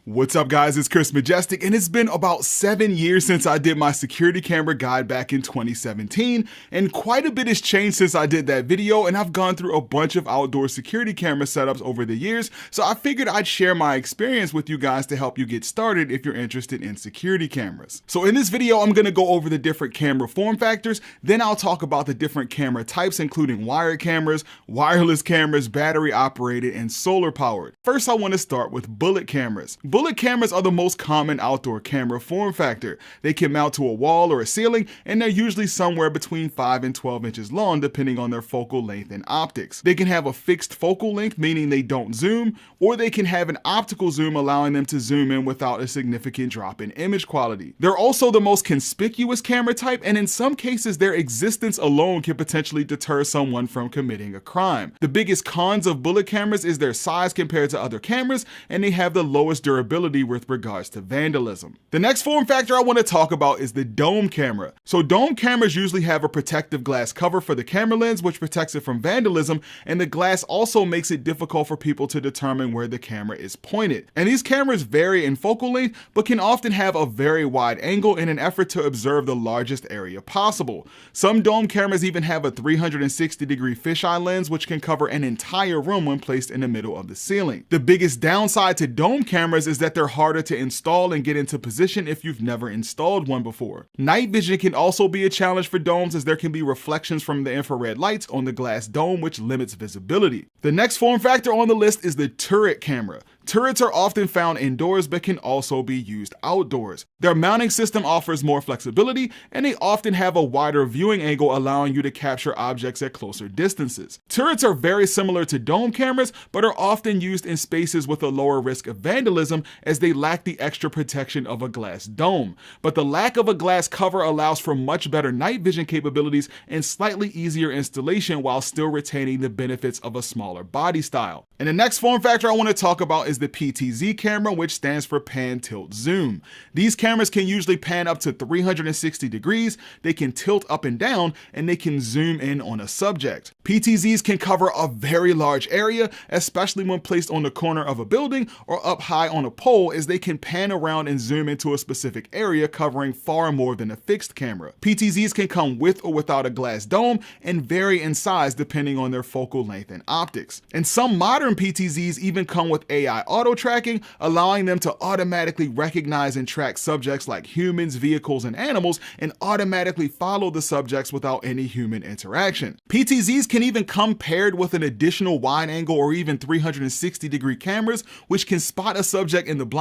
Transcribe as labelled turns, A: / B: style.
A: What's up guys, it's Chris Majestic, and it's been about 7 years since I did my security camera guide back in 2017, and quite a bit has changed since I did that video, and I've gone through a bunch of outdoor security camera setups over the years, so I figured I'd share my experience with you guys to help you get started if you're interested in security cameras. So in this video, I'm going to go over the different camera form factors, then I'll talk about the different camera types, including wired cameras, wireless cameras, battery operated, and solar powered. First, I want to start with bullet cameras. Bullet cameras are the most common outdoor camera form factor. They can mount to a wall or a ceiling, and they're usually somewhere between 5 and 12 inches long depending on their focal length and optics. They can have a fixed focal length, meaning they don't zoom, or they can have an optical zoom allowing them to zoom in without a significant drop in image quality. They're also the most conspicuous camera type, and in some cases their existence alone can potentially deter someone from committing a crime. The biggest cons of bullet cameras is their size compared to other cameras, and they have the lowest durability with regards to vandalism. The next form factor I want to talk about is the dome camera. So dome cameras usually have a protective glass cover for the camera lens, which protects it from vandalism, and the glass also makes it difficult for people to determine where the camera is pointed. And these cameras vary in focal length, but can often have a very wide angle in an effort to observe the largest area possible. Some dome cameras even have a 360-degree fisheye lens, which can cover an entire room when placed in the middle of the ceiling. The biggest downside to dome cameras is that they're harder to install and get into position if you've never installed one before. Night vision can also be a challenge for domes, as there can be reflections from the infrared lights on the glass dome, which limits visibility. The next form factor on the list is the turret camera. Turrets are often found indoors but can also be used outdoors. Their mounting system offers more flexibility, and they often have a wider viewing angle, allowing you to capture objects at closer distances. Turrets are very similar to dome cameras, but are often used in spaces with a lower risk of vandalism, as they lack the extra protection of a glass dome. But the lack of a glass cover allows for much better night vision capabilities and slightly easier installation while still retaining the benefits of a smaller body style. And the next form factor I want to talk about is the PTZ camera, which stands for pan, tilt, zoom. These cameras can usually pan up to 360 degrees, they can tilt up and down, and they can zoom in on a subject. PTZs can cover a very large area, especially when placed on the corner of a building or up high on a pole, as they can pan around and zoom into a specific area, covering far more than a fixed camera. PTZs can come with or without a glass dome and vary in size depending on their focal length and optics. And some modern PTZs even come with AI auto tracking, allowing them to automatically recognize and track subjects like humans, vehicles, and animals, and automatically follow the subjects without any human interaction. PTZs can even come paired with an additional wide angle or even 360-degree cameras, which can spot a subject in the blind